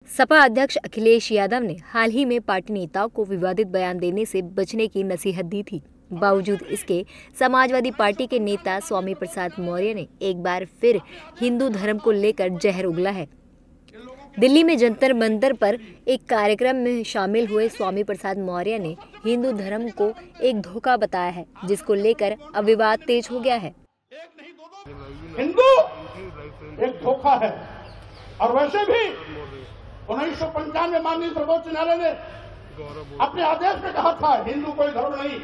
सपा अध्यक्ष अखिलेश यादव ने हाल ही में पार्टी नेताओं को विवादित बयान देने से बचने की नसीहत दी थी। बावजूद इसके समाजवादी पार्टी के नेता स्वामी प्रसाद मौर्य ने एक बार फिर हिंदू धर्म को लेकर जहर उगला है। दिल्ली में जंतर मंतर पर एक कार्यक्रम में शामिल हुए स्वामी प्रसाद मौर्य ने हिंदू धर्म को एक धोखा बताया है, जिसको लेकर अब विवाद तेज हो गया है। हिंदू एक धोखा है और वैसे भी 1995 में माननीय सर्वोच्च न्यायालय ने अपने आदेश में कहा था हिंदू कोई धर्म नहीं,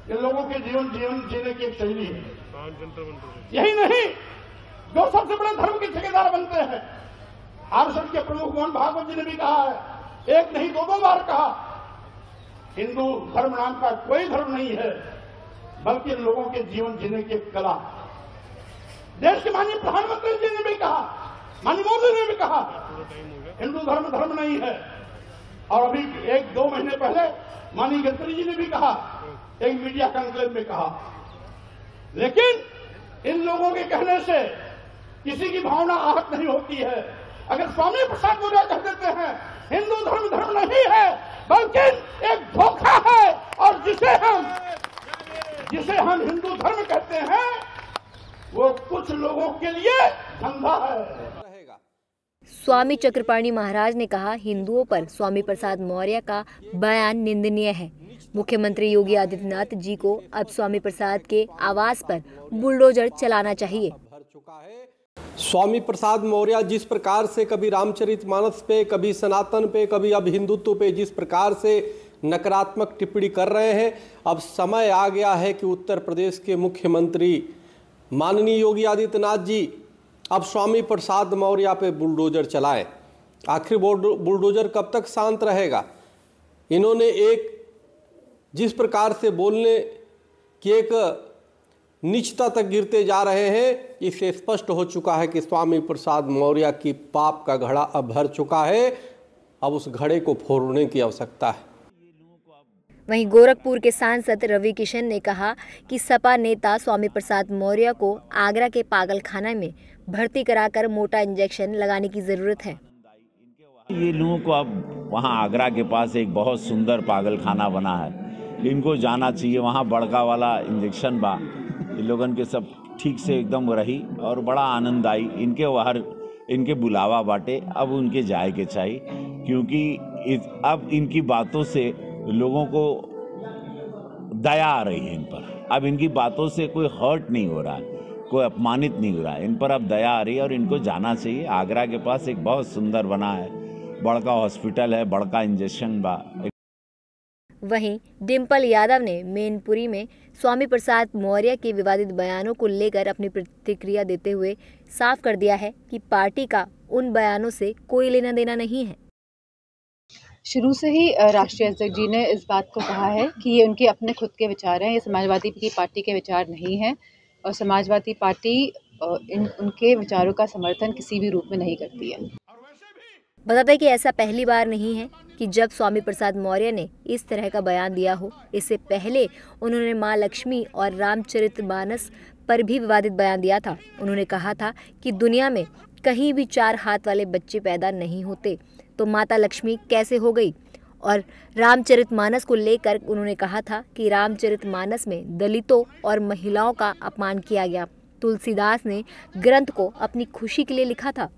ये लोगों के जीवन जीने की एक शैली है। यही नहीं, जो सबसे बड़े धर्म के ठेकेदार बनते हैं, आरएसएस के प्रमुख मोहन भागवत जी ने भी कहा है, एक नहीं दो बार कहा, हिंदू धर्म नाम का कोई धर्म नहीं है, बल्कि लोगों के जीवन जीने की एक कला। देश के माननीय प्रधानमंत्री जी ने भी कहा, माननीय मोदी ने भी कहा, हिंदू धर्म नहीं है। और अभी 1-2 महीने पहले माननीय गडकरी जी ने भी कहा, एक मीडिया कॉन्क्लेव में कहा। लेकिन इन लोगों के कहने से किसी की भावना आहत नहीं होती है। अगर स्वामी प्रसाद मौर्य कह देते हैं हिंदू धर्म नहीं है, बल्कि एक धोखा है, और जिसे हम हिंदू धर्म कहते हैं वो कुछ लोगों के लिए धंधा है। स्वामी चक्रपाणी महाराज ने कहा, हिंदुओं पर स्वामी प्रसाद मौर्य का बयान निंदनीय है। मुख्यमंत्री योगी आदित्यनाथ जी को अब स्वामी प्रसाद के आवास पर बुलडोजर चलाना चाहिए। स्वामी प्रसाद मौर्य जिस प्रकार से कभी रामचरितमानस पे, कभी सनातन पे, कभी अब हिंदुत्व पे जिस प्रकार से नकारात्मक टिप्पणी कर रहे हैं, अब समय आ गया है कि उत्तर प्रदेश के मुख्यमंत्री माननीय योगी आदित्यनाथ जी अब स्वामी प्रसाद मौर्य पे बुलडोजर चलाएं। आखिर बुलडोजर कब तक शांत रहेगा? इन्होंने एक जिस प्रकार से बोलने की एक नीचता तक गिरते जा रहे हैं, इससे स्पष्ट हो चुका है कि स्वामी प्रसाद मौर्य की पाप का घड़ा अब भर चुका है। अब उस घड़े को फोड़ने की आवश्यकता है। वहीं गोरखपुर के सांसद रवि किशन ने कहा कि सपा नेता स्वामी प्रसाद मौर्य को आगरा के पागलखाना में भर्ती कराकर मोटा इंजेक्शन लगाने की जरूरत है। ये लोगों को अब वहाँ आगरा के पास एक बहुत सुंदर पागलखाना बना है, इनको जाना चाहिए। वहाँ बड़का वाला इंजेक्शन बा, ये लोगन के सब ठीक से एकदम रही और बड़ा आनंद आई। इनके बुलावा बाटे, अब उनके जाए के चाहिए, क्योंकि अब इनकी बातों से लोगों को दया आ रही है इन पर। अब इनकी बातों से कोई हर्ट नहीं हो रहा है, कोई अपमानित नहीं हो रहा है, इन पर अब दया आ रही है और इनको जाना चाहिए। आगरा के पास एक बहुत सुंदर बना है, बड़का हॉस्पिटल है, बड़का इंजेक्शन बा। वहीं डिम्पल यादव ने मैनपुरी में स्वामी प्रसाद मौर्य के विवादित बयानों को लेकर अपनी प्रतिक्रिया देते हुए साफ कर दिया है कि पार्टी का उन बयानों से कोई लेना देना नहीं है। शुरू से ही राष्ट्रीय अध्यक्ष जी ने इस बात को कहा है कि ये उनके अपने खुद के विचार हैं, ये समाजवादी की पार्टी के विचार नहीं हैं, और समाजवादी पार्टी उनके विचारों का समर्थन किसी भी रूप में नहीं करती है। बता दें कि ऐसा पहली बार नहीं है कि जब स्वामी प्रसाद मौर्य ने इस तरह का बयान दिया हो। इससे पहले उन्होंने मां लक्ष्मी और रामचरितमानस पर भी विवादित बयान दिया था। उन्होंने कहा था कि दुनिया में कहीं भी 4 हाथ वाले बच्चे पैदा नहीं होते, तो माता लक्ष्मी कैसे हो गई। और रामचरितमानस को लेकर उन्होंने कहा था कि रामचरितमानस में दलितों और महिलाओं का अपमान किया गया। तुलसीदास ने ग्रंथ को अपनी खुशी के लिए लिखा था।